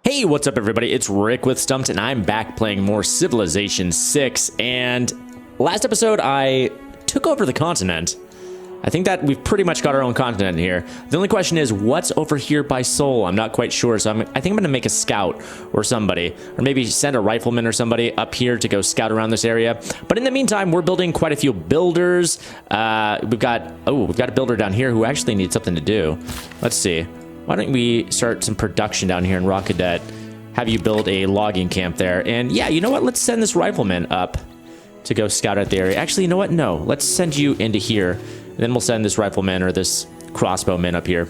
Hey, what's up everybody? It's Rick with Stumpt, and I'm back playing more Civilization 6, and last episode I took over the continent. I think that we've pretty much got our own continent here. The only question is, what's over here by Seoul? I'm not quite sure, so I think I'm going to make a scout or somebody, or maybe send a rifleman or somebody up here to go scout around this area. But in the meantime, we're building quite a few builders. We've got a builder down here who actually needs something to do. Let's see. Why don't we start some production down here in Rock Cadet? Have you build a logging camp there. And yeah, you know what? Let's send this rifleman up to go scout out the area. Actually, you know what? No, let's send you into here. And then we'll send this rifleman or this crossbowman up here.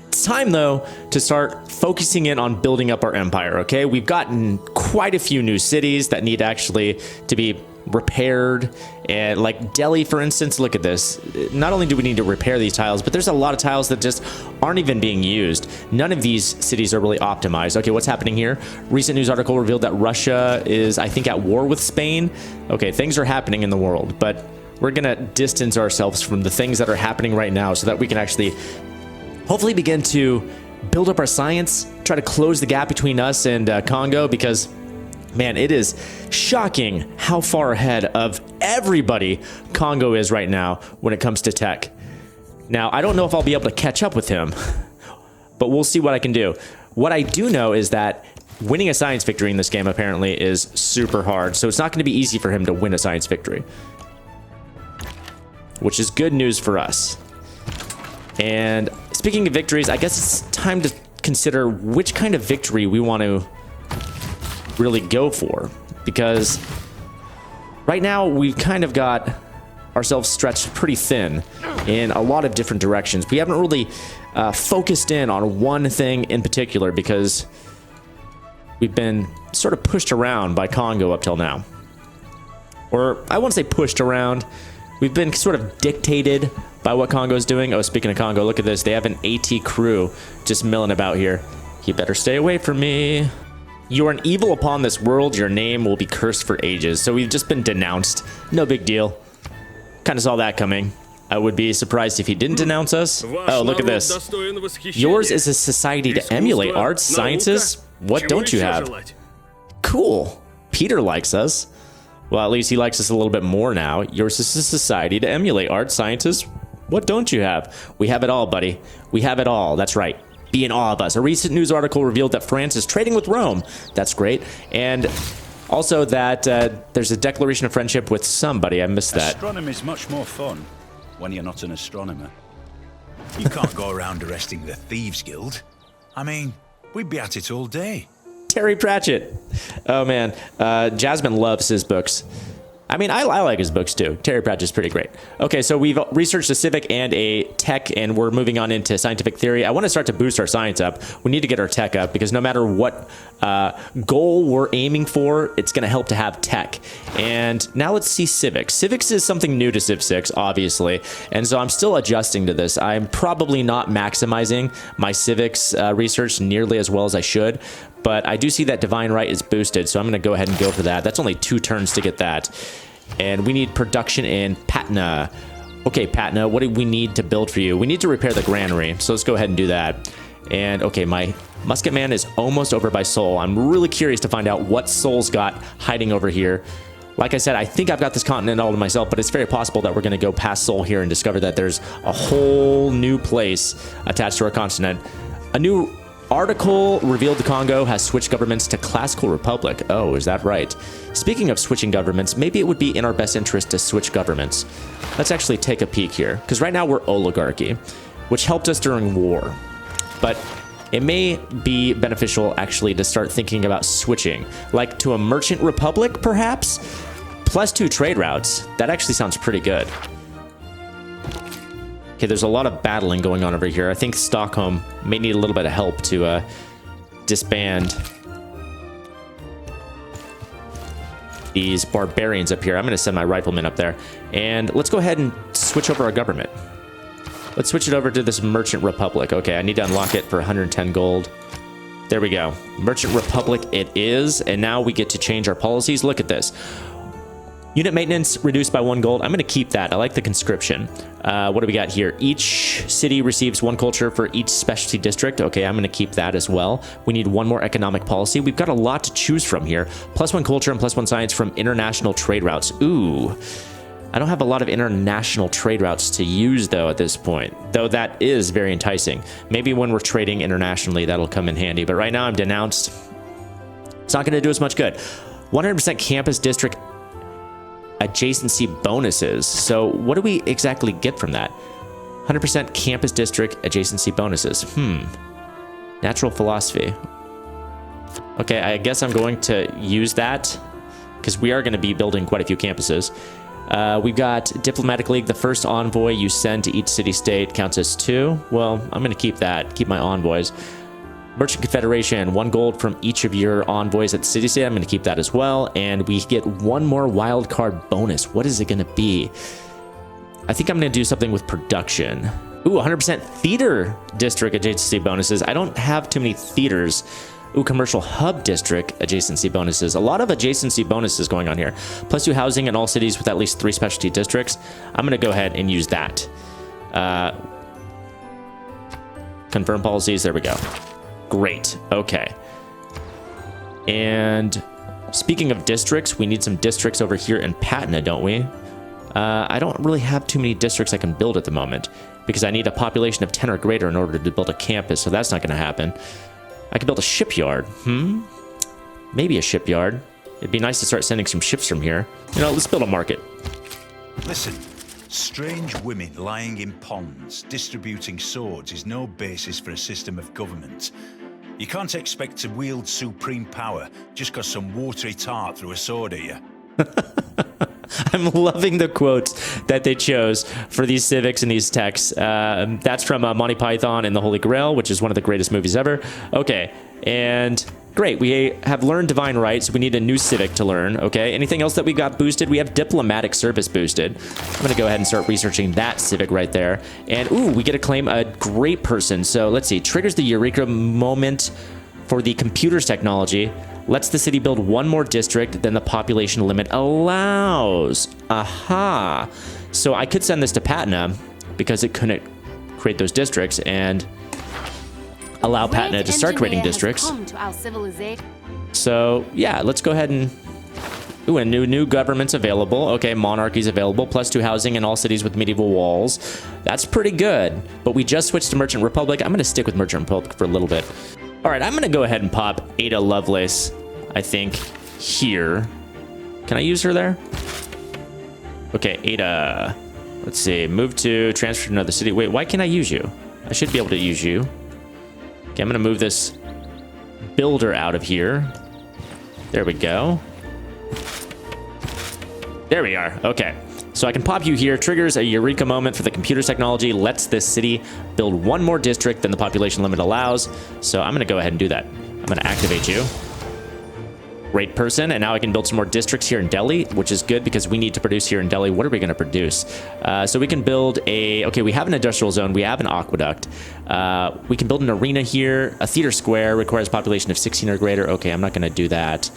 It's time, though, to start focusing in on building up our empire, okay? We've gotten quite a few new cities that need actually to be repaired, and like Delhi, for instance. Look at this. Not only do we need to repair these tiles, but there's a lot of tiles that just aren't even being used. None of these cities are really optimized. Okay, what's happening here? Recent news article revealed that Russia is, I think, at war with Spain. Okay, things are happening in the world, but we're gonna distance ourselves from the things that are happening right now so that we can actually hopefully begin to build up our science, try to close the gap between us and Congo, because man, it is shocking how far ahead of everybody Congo is right now when it comes to tech. Now, I don't know if I'll be able to catch up with him, but we'll see what I can do. What I do know is that winning a science victory in this game apparently is super hard, so it's not going to be easy for him to win a science victory, which is good news for us. And speaking of victories, I guess it's time to consider which kind of victory we want to really go for, because right now we've kind of got ourselves stretched pretty thin in a lot of different directions. We haven't really focused in on one thing in particular because we've been sort of pushed around by Congo up till now. Or I won't say pushed around. We've been sort of dictated by what Congo's doing. Oh, speaking of Congo, look at this. They have an AT crew just milling about here. You better stay away from me. You are an evil upon this world. Your name will be cursed for ages. So we've just been denounced. No big deal. Kind of saw that coming. I would be surprised if he didn't denounce us. Oh, look at this. Yours is a society to emulate arts, sciences. What don't you have? Cool. Peter likes us. Well, at least he likes us a little bit more now. Yours is a society to emulate arts, sciences. What don't you have? We have it all, buddy. We have it all. That's right. Be in awe of us. A recent news article revealed that France is trading with Rome. That's great. And also that there's a declaration of friendship with somebody. I missed that. Astronomy is much more fun when you're not an astronomer. You can't go around arresting the Thieves Guild. I mean, we'd be at it all day. Terry Pratchett. Oh, man. Jasmine loves his books. I mean, I like his books too. Terry Pratchett's pretty great. Okay, so we've researched a civic and a tech, and we're moving on into scientific theory. I want to start to boost our science up. We need to get our tech up, because no matter what goal we're aiming for, it's going to help to have tech. And now let's see civics. Civics is something new to Civ 6, obviously, and so I'm still adjusting to this. I'm probably not maximizing my civics research nearly as well as I should, but I do see that Divine Right is boosted, so I'm going to go ahead and go for that. That's only 2 turns to get that. And we need production in Patna. Okay, Patna, what do we need to build for you? We need to repair the granary, so let's go ahead and do that. And okay, my musket man is almost over by Seoul. I'm really curious to find out what Seoul's got hiding over here. Like I said, I think I've got this continent all to myself, but it's very possible that we're going to go past Seoul here and discover that there's a whole new place attached to our continent. A new article revealed the Congo has switched governments to classical republic. Oh, is that right? Speaking of switching governments, maybe it would be in our best interest to switch governments. Let's actually take a peek here, because right now we're oligarchy, which helped us during war. But it may be beneficial actually to start thinking about switching, like to a merchant republic, perhaps? +2 trade routes. That actually sounds pretty good. Okay, there's a lot of battling going on over here. I think Stockholm may need a little bit of help to disband these barbarians up here. I'm going to send my riflemen up there. And let's go ahead and switch over our government. Let's switch it over to this Merchant Republic. Okay, I need to unlock it for 110 gold. There we go. Merchant Republic it is. And now we get to change our policies. Look at this. Unit maintenance reduced by 1 gold. I'm going to keep that. I like the conscription. What do we got here? Each city receives 1 culture for each specialty district. Okay, I'm going to keep that as well. We need 1 more economic policy. We've got a lot to choose from here. +1 culture and +1 science from international trade routes. Ooh. I don't have a lot of international trade routes to use, though, at this point. Though that is very enticing. Maybe when we're trading internationally, that'll come in handy. But right now, I'm denounced. It's not going to do us much good. 100% campus district adjacency bonuses. So what do we exactly get from that? 100% campus district adjacency bonuses. Natural philosophy. Okay, I guess I'm going to use that because we are going to be building quite a few campuses. We've got Diplomatic League. The first envoy you send to each city-state counts as 2. Well, I'm going to keep that. Keep my envoys. Merchant Confederation, 1 gold from each of your envoys at the city-state. I'm going to keep that as well. And we get 1 more wild card bonus. What is it going to be? I think I'm going to do something with production. Ooh, 100% theater district adjacency bonuses. I don't have too many theaters. Ooh, commercial hub district adjacency bonuses. A lot of adjacency bonuses going on here. +2 housing in all cities with at least 3 specialty districts. I'm going to go ahead and use that. Confirm policies. There we go. Great. Okay. And speaking of districts, we need some districts over here in Patna, don't we? I don't really have too many districts I can build at the moment because I need a population of 10 or greater in order to build a campus, so that's not going to happen. I could build a shipyard. Maybe a shipyard. It'd be nice to start sending some ships from here. You know, let's build a market. Listen, strange women lying in ponds, distributing swords is no basis for a system of government. You can't expect to wield supreme power just because some watery tart threw a sword at you. I'm loving the quotes that they chose for these civics and these texts. That's from Monty Python and the Holy Grail, which is one of the greatest movies ever. Okay, and great. We have learned divine rights. We need a new civic to learn. Okay, anything else that we got boosted? We have diplomatic service boosted. I'm going to go ahead and start researching that civic right there. And ooh, we get to claim a great person. So let's see. Triggers the Eureka moment for the computers technology. Lets the city build 1 more district than the population limit allows. Aha. So I could send this to Patna because it couldn't create those districts and allow Patna to start creating districts. So yeah, let's go ahead and... Ooh, and new government's available. Okay, monarchy's available. +2 housing in all cities with medieval walls. That's pretty good. But we just switched to Merchant Republic. I'm going to stick with Merchant Republic for a little bit. All right, I'm going to go ahead and pop Ada Lovelace, I think, here. Can I use her there? Okay, Ada. Let's see. Move to transfer to another city. Wait, why can't I use you? I should be able to use you. Okay, I'm going to move this builder out of here. There we go. There we are. Okay. So I can pop you here. Triggers a Eureka moment for the computer technology. Lets this city build 1 more district than the population limit allows. So I'm going to go ahead and do that. I'm going to activate you. Great person. And now I can build some more districts here in Delhi, which is good because we need to produce here in Delhi. What are we going to produce? So we can build a... Okay, we have an industrial zone. We have an aqueduct. We can build an arena here. A theater square requires population of 16 or greater. Okay, I'm not going to do that.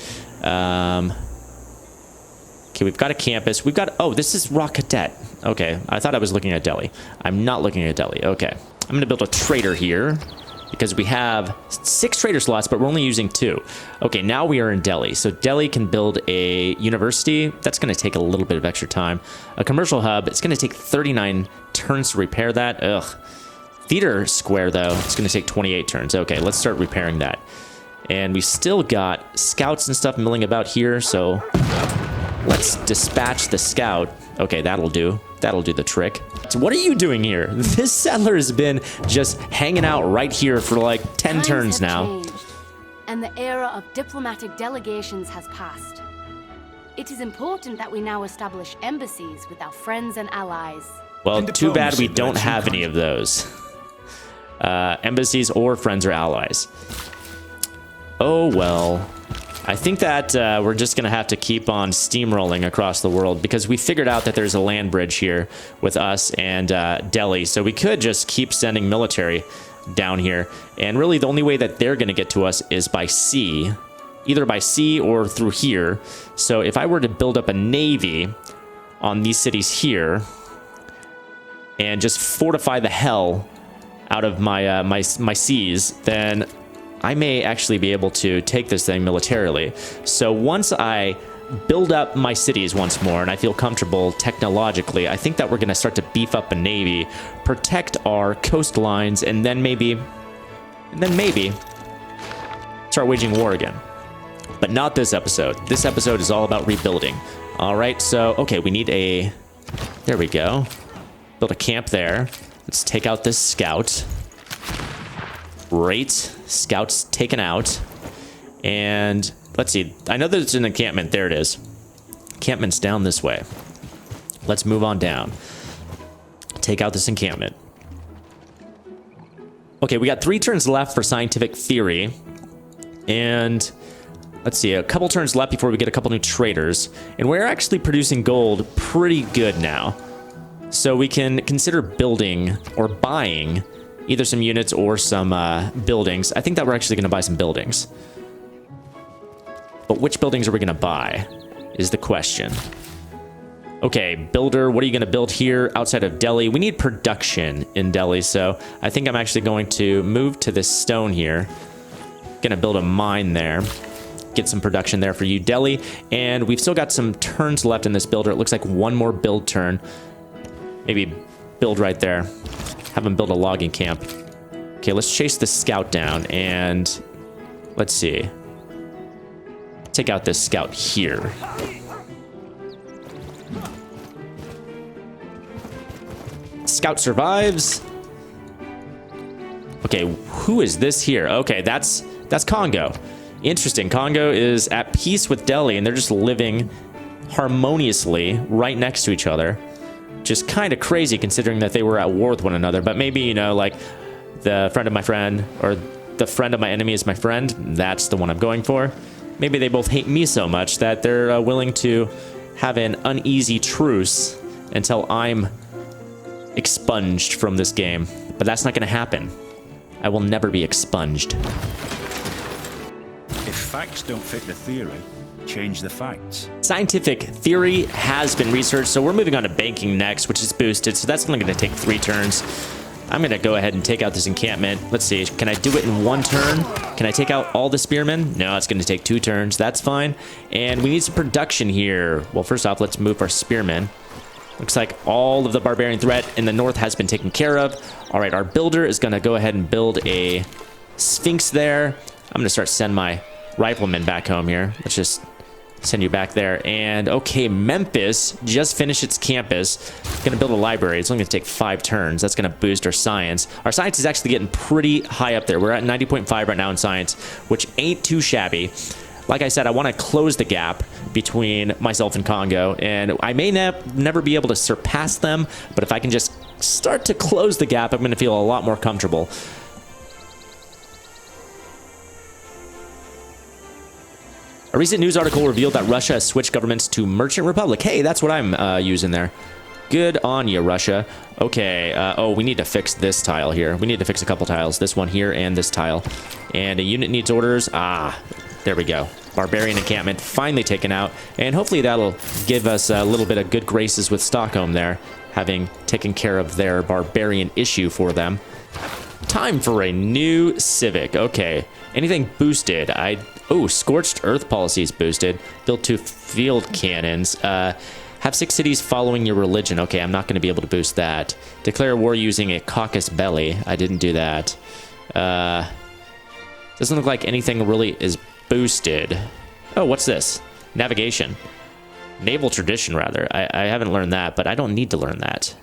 Okay, we've got a campus. We've got... Oh, this is Rock Cadet. Okay, I thought I was looking at Delhi. I'm not looking at Delhi. Okay. I'm going to build a trader here because we have 6 trader slots, but we're only using 2. Okay, now we are in Delhi. So Delhi can build a university. That's going to take a little bit of extra time. A commercial hub. It's going to take 39 turns to repair that. Ugh. Theater square, though, it's going to take 28 turns. Okay, let's start repairing that. And we still got scouts and stuff milling about here, so... Let's dispatch the scout. Okay, that'll do. That'll do the trick. So what are you doing here? This settler has been just hanging out right here for like 10 turns now. Changed, and the era of diplomatic delegations has passed. It is important that we now establish embassies with our friends and allies. Well, too bad we don't have any of those. Embassies or friends or allies. Oh, well. I think that we're just going to have to keep on steamrolling across the world because we figured out that there's a land bridge here with us and Delhi. So we could just keep sending military down here. And really the only way that they're going to get to us is by sea. either by sea or through here. So if I were to build up a navy on these cities here and just fortify the hell out of my my seas, then I may actually be able to take this thing militarily. So once I build up my cities once more and I feel comfortable technologically, I think that we're going to start to beef up a navy, protect our coastlines, and then maybe start waging war again. But not this episode. This episode is all about rebuilding. All right, so, okay, we need a... There we go. Build a camp there. Let's take out this scout. Great. Scout's taken out. And let's see. I know there's an encampment. There it is. Encampment's down this way. Let's move on down. Take out this encampment. Okay, we got 3 turns left for scientific theory. And let's see, a couple turns left before we get a couple new traders. And we're actually producing gold pretty good now. So we can consider building or buying either some units or some buildings. I think that we're actually going to buy some buildings. But which buildings are we going to buy is the question. Okay, builder, what are you going to build here outside of Delhi? We need production in Delhi, so I think I'm actually going to move to this stone here. Gonna build a mine there. Get some production there for you, Delhi. And we've still got some turns left in this builder. It looks like one more build turn. Maybe build right there. Have them build a logging camp. Okay, let's chase the scout down and let's see. Take out this scout here. Scout survives. Okay, who is this here? Okay, that's Congo. Interesting. Congo is at peace with Delhi, and they're just living harmoniously right next to each other. Just kind of crazy considering that they were at war with one another. But maybe, you know, like the friend of my friend or the friend of my enemy is my friend. That's the one I'm going for. Maybe they both hate me so much that they're willing to have an uneasy truce until I'm expunged from this game. But that's not going to happen. I will never be expunged. If facts don't fit the theory, change the facts. Scientific theory has been researched, so we're moving on to banking next, which is boosted, so that's only going to take 3 turns. I'm going to go ahead and take out this encampment. Let's see, can I do it in 1 turn? Can I take out all the spearmen? No, it's going to take 2 turns. That's fine. And we need some production here. Well, first off, let's move our spearmen. Looks like all of the barbarian threat in the north has been taken care of. All right, our builder is going to go ahead and build a sphinx there. I'm going to start sending my riflemen back home here. Let's just send you back there. And okay, Memphis just finished its campus. Gonna build a library. It's only gonna take 5 turns. That's gonna boost our science. Our science is actually getting pretty high up there. We're at 90.5 right now in science, which ain't too shabby. Like I said, I want to close the gap between myself and Congo, and I may never be able to surpass them, but if I can just start to close the gap, I'm going to feel a lot more comfortable. A recent news article revealed that Russia has switched governments to Merchant Republic. Hey, that's what I'm using there. Good on you, Russia. Okay, oh, we need to fix this tile here. We need to fix a couple tiles. This one here and this tile. And a unit needs orders. Ah, there we go. Barbarian encampment finally taken out. And hopefully that'll give us a little bit of good graces with Stockholm there, having taken care of their barbarian issue for them. Time for a new civic. Okay, anything boosted? Oh, Scorched Earth policy is boosted. Build 2 field cannons. Have 6 cities following your religion. Okay, I'm not going to be able to boost that. Declare war using a caucus belly. I didn't do that. Doesn't look like anything really is boosted. Oh, what's this? Navigation. Naval tradition, rather. I haven't learned that, but I don't need to learn that.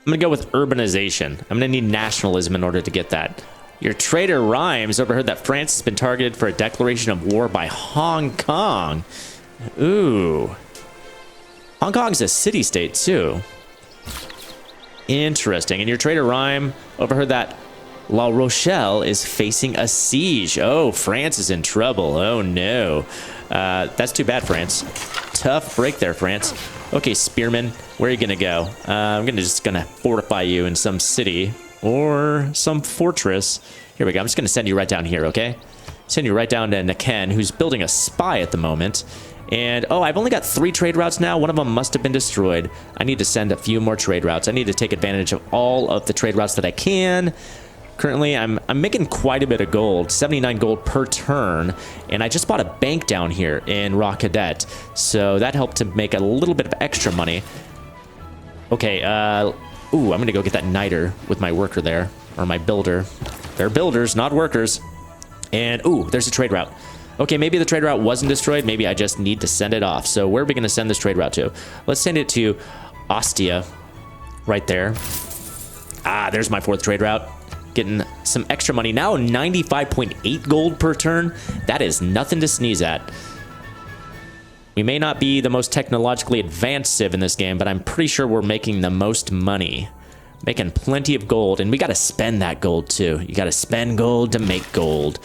I'm going to go with urbanization. I'm going to need nationalism in order to get that. Your trader Rhymes overheard that France has been targeted for a declaration of war by Hong Kong. Ooh. Hong Kong's a city-state, too. Interesting. And your trader Rhyme overheard that La Rochelle is facing a siege. Oh, France is in trouble. Oh, no. That's too bad, France. Tough break there, France. Okay, Spearman, where are you going to go? I'm just going to fortify you in some city or some fortress. Here we go. I'm just going to send you right down here, okay? Send you right down to Niken, who's building a spy at the moment. And, oh, I've only got 3 trade routes now. One of them must have been destroyed. I need to send a few more trade routes. I need to take advantage of all of the trade routes that I can. Currently, I'm making quite a bit of gold, 79 gold per turn, and I just bought a bank down here in Raw Cadet, so that helped to make a little bit of extra money. Okay, ooh, I'm gonna go get that niter with my worker there, or my builder. They're builders, not workers. And, ooh, there's a trade route. Okay, maybe the trade route wasn't destroyed, maybe I just need to send it off. So where are we gonna send this trade route to? Let's send it to Ostia, right there. Ah, there's my 4th trade route. Getting some extra money now, 95.8 gold per turn. That is nothing to sneeze at. We may not be the most technologically advanced civ in this game, but I'm pretty sure we're making the most money. Making plenty of gold, and we got to spend that gold too. You got to spend gold to make gold.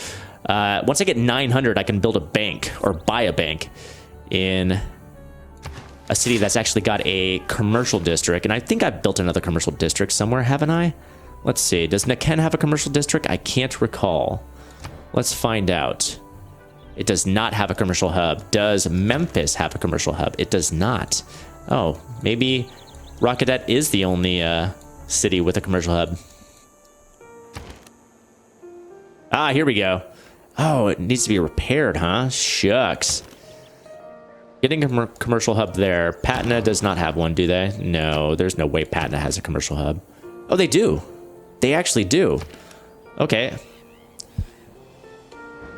Once I get 900, I can build a bank, or buy a bank, in a city that's actually got a commercial district. And I think I've built another commercial district somewhere, haven't I? Let's see. Does Niken have a commercial district? I can't recall. Let's find out. It does not have a commercial hub. Does Memphis have a commercial hub? It does not. Oh, maybe Rockadet is the only city with a commercial hub. Ah, here we go. Oh, it needs to be repaired, huh? Shucks. Getting a commercial hub there. Patna does not have one, do they? No, there's no way Patna has a commercial hub. Oh, they do. They actually do. Okay.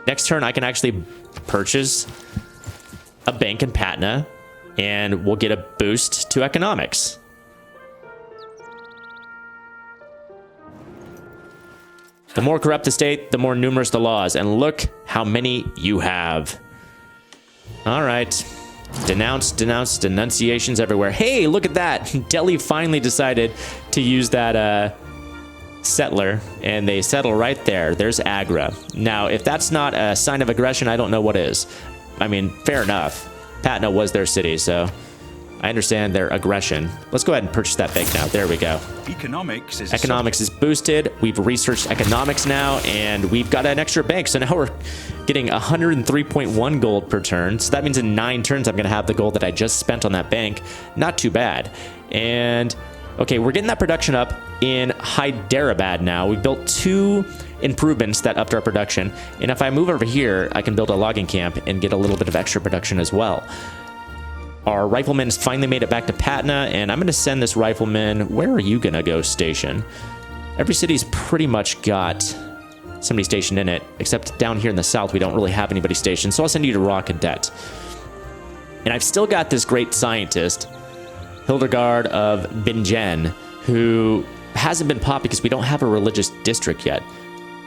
Next turn, I can actually purchase a bank in Patna, and we'll get a boost to economics. The more corrupt the state, the more numerous the laws. And look how many you have. All right. Denounce, denounce, denunciations everywhere. Hey, look at that. Delhi finally decided to use that settler, and they settle right there. There's Agra. Now, if that's not a sign of aggression, I don't know what is. I mean, fair enough. Patna was their city, so I understand their aggression. Let's go ahead and purchase that bank now. There we go. Economics is boosted. We've researched economics now, and we've got an extra bank. So now we're getting 103.1 gold per turn. So that means in 9 turns, I'm going to have the gold that I just spent on that bank. Not too bad. And okay, we're getting that production up in Hyderabad now. We built 2 improvements that upped our production. And if I move over here, I can build a logging camp and get a little bit of extra production as well. Our rifleman's finally made it back to Patna, and I'm going to send this rifleman. Where are you going to go station? Every city's pretty much got somebody stationed in it, except down here in the south, we don't really have anybody stationed, so I'll send you to Raw Cadet. And I've still got this great scientist, Hildegard of Bingen, who hasn't been popped because we don't have a religious district yet.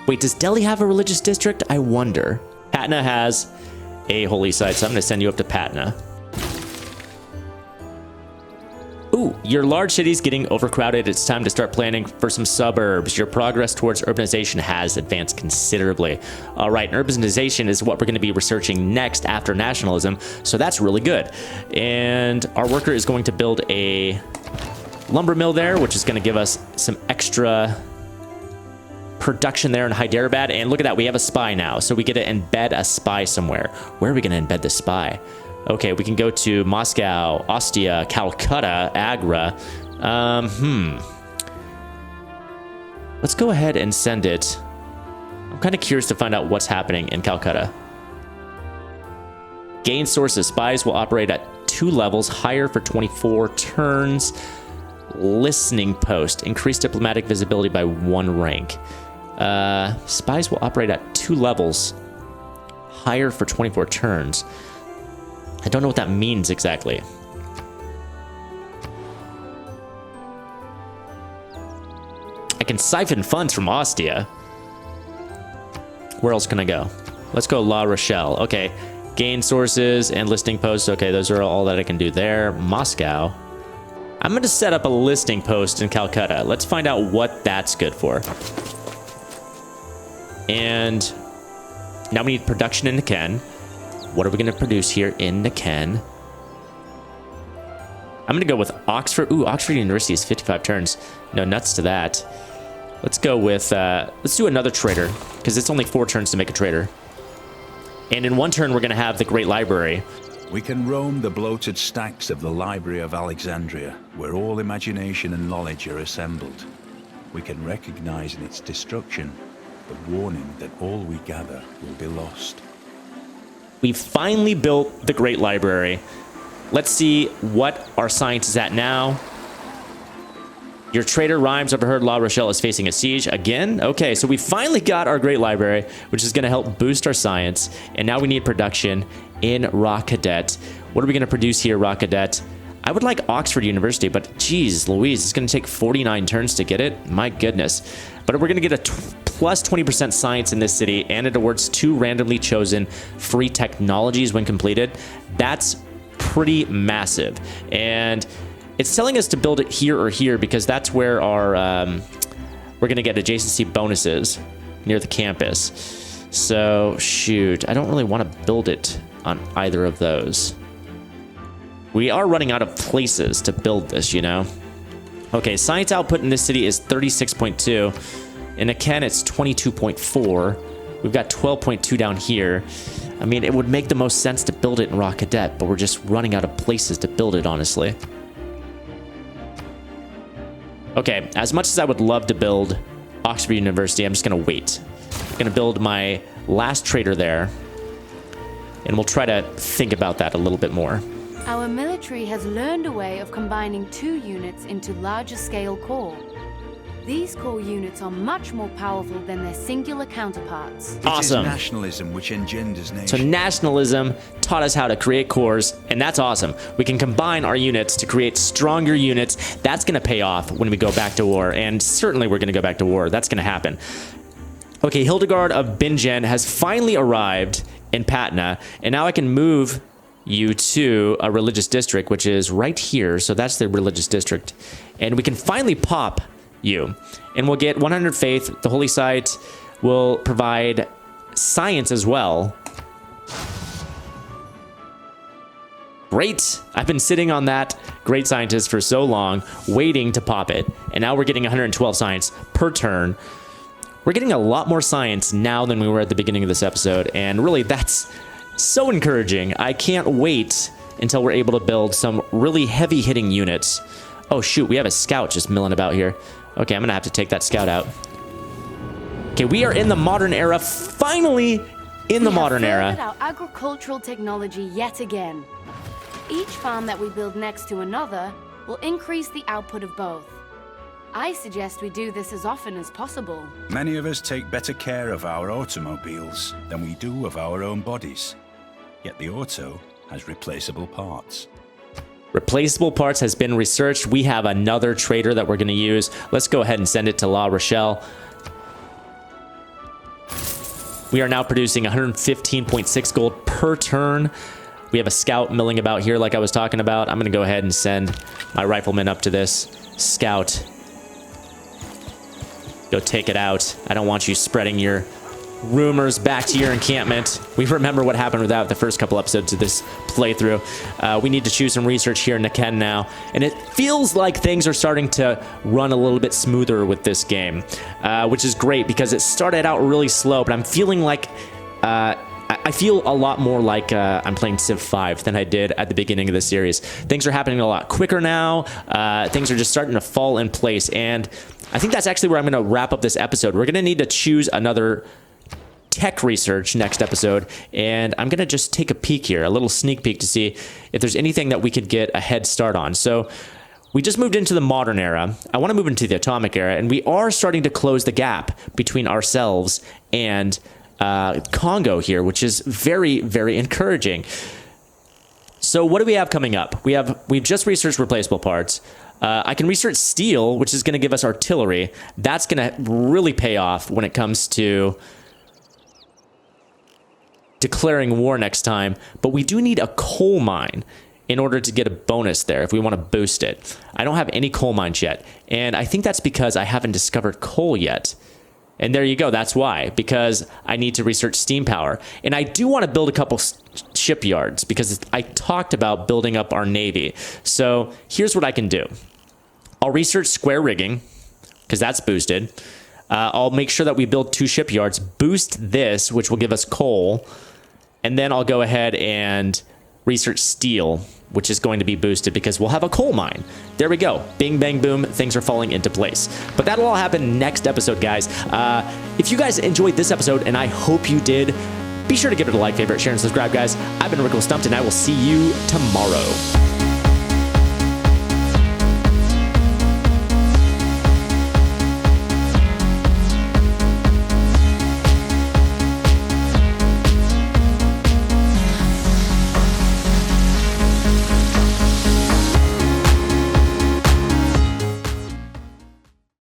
Wait, does Delhi have a religious district? I wonder. Patna has a holy site, so I'm going to send you up to Patna. Ooh, your large city's getting overcrowded. It's time to start planning for some suburbs. Your progress towards urbanization has advanced considerably. All right, urbanization is what we're going to be researching next after nationalism, so that's really good. And our worker is going to build a lumber mill there, which is going to give us some extra production there in Hyderabad. And look at that, we have a spy now, so we get to embed a spy somewhere. Where are we going to embed the spy? Okay, we can go to Moscow, Ostia, Calcutta, Agra. Let's go ahead and send it. I'm kind of curious to find out what's happening in Calcutta. Gain sources. Spies will operate at 2 levels, higher for 24 turns. Listening post. Increase diplomatic visibility by 1 rank. Spies will operate at 2 levels, higher for 24 turns. I don't know what that means exactly. I can siphon funds from Ostia. Where else can I go? Let's go La Rochelle. Okay, gain sources and listing posts. Okay, those are all that I can do there. Moscow. I'm going to set up a listing post in Calcutta. Let's find out what that's good for. And now we need production in Niken. What are we going to produce here in Niken? I'm going to go with Oxford. Ooh, Oxford University is 55 turns. No nuts to that. Let's go with, let's do another trader, because it's only 4 turns to make a trader. And in one turn, we're going to have the Great Library. We can roam the bloated stacks of the Library of Alexandria, where all imagination and knowledge are assembled. We can recognize in its destruction the warning that all we gather will be lost. We've finally built the Great Library. Let's see what our science is at now. Your trader Rhymes overheard La Rochelle is facing a siege again. Okay, so we finally got our Great Library, which is going to help boost our science. And now we need production in Rock Cadet. What are we going to produce here, Rock Cadet? I would like Oxford University, but geez, Louise, it's going to take 49 turns to get it. My goodness. But we're going to get a plus 20% science in this city, and it awards 2 randomly chosen free technologies when completed. That's pretty massive. And it's telling us to build it here or here because that's where our we're going to get adjacency bonuses near the campus. So, shoot, I don't really want to build it on either of those. We are running out of places to build this, you know? Okay, science output in this city is 36.2. In Aken, it's 22.4. We've got 12.2 down here. I mean, it would make the most sense to build it in Rock Cadet, but we're just running out of places to build it, honestly. Okay, as much as I would love to build Oxford University, I'm just going to wait. I'm going to build my last trader there, and we'll try to think about that a little bit more. Our military has learned a way of combining 2 units into larger scale corps. These core units are much more powerful than their singular counterparts. Awesome. It is nationalism which engenders nation. So nationalism taught us how to create cores, and that's awesome. We can combine our units to create stronger units. That's going to pay off when we go back to war, and certainly we're going to go back to war. That's going to happen. Okay, Hildegard of Bingen has finally arrived in Patna, and now I can move you to a religious district, which is right here. So that's the religious district, and we can finally pop you, and we'll get 100 faith. The holy site will provide science as well. Great. I've been sitting on that great scientist for so long, waiting to pop it, and now we're getting 112 science per turn. We're getting a lot more science now than we were at the beginning of this episode, and really that's so encouraging. I can't wait until we're able to build some really heavy-hitting units. Oh shoot, we have a scout just milling about here. Okay, I'm gonna have to take that scout out. Okay, we are in the modern era. Finally in the modern era. We have furthered our agricultural technology yet again. Each farm that we build next to another will increase the output of both. I suggest we do this as often as possible. Many of us take better care of our automobiles than we do of our own bodies. Yet the auto has replaceable parts. Replaceable parts has been researched. We have another trader that we're going to use. Let's go ahead and send it to La Rochelle. We are now producing 115.6 gold per turn. We have a scout milling about here like I was talking about. I'm going to go ahead and send my rifleman up to this scout. Go take it out. I don't want you spreading your rumors back to your encampment. We remember what happened with that the first couple episodes of this playthrough. We need to choose some research here in Aken now, and it feels like things are starting to run a little bit smoother with this game, which is great because it started out really slow, but I'm feeling like I feel a lot more like I'm playing Civ 5 than I did at the beginning of the series. Things are happening a lot quicker now. Things are just starting to fall in place, and I think that's actually where I'm going to wrap up this episode. We're going to need to choose another tech research next episode, and I'm going to just take a peek here, a little sneak peek to see if there's anything that we could get a head start on. So we just moved into the modern era. I want to move into the atomic era, and we are starting to close the gap between ourselves and Congo here, which is very, very encouraging. So what do we have coming up? We've just researched replaceable parts. I can research steel, which is going to give us artillery. That's going to really pay off when it comes to declaring war next time. But we do need a coal mine in order to get a bonus there if we want to boost it. I don't have any coal mines yet, and I think that's because I haven't discovered coal yet. And there you go. That's why, because I need to research steam power. And I do want to build a couple shipyards because I talked about building up our navy. So here's what I can do. I'll research square rigging because that's boosted. I'll make sure that we build 2 shipyards, boost this, which will give us coal. And then I'll go ahead and research steel, which is going to be boosted because we'll have a coal mine. There we go. Bing, bang, boom. Things are falling into place. But that'll all happen next episode, guys. If you guys enjoyed this episode, and I hope you did, be sure to give it a like, favorite, share, and subscribe, guys. I've been Rick with Stumpt, and I will see you tomorrow.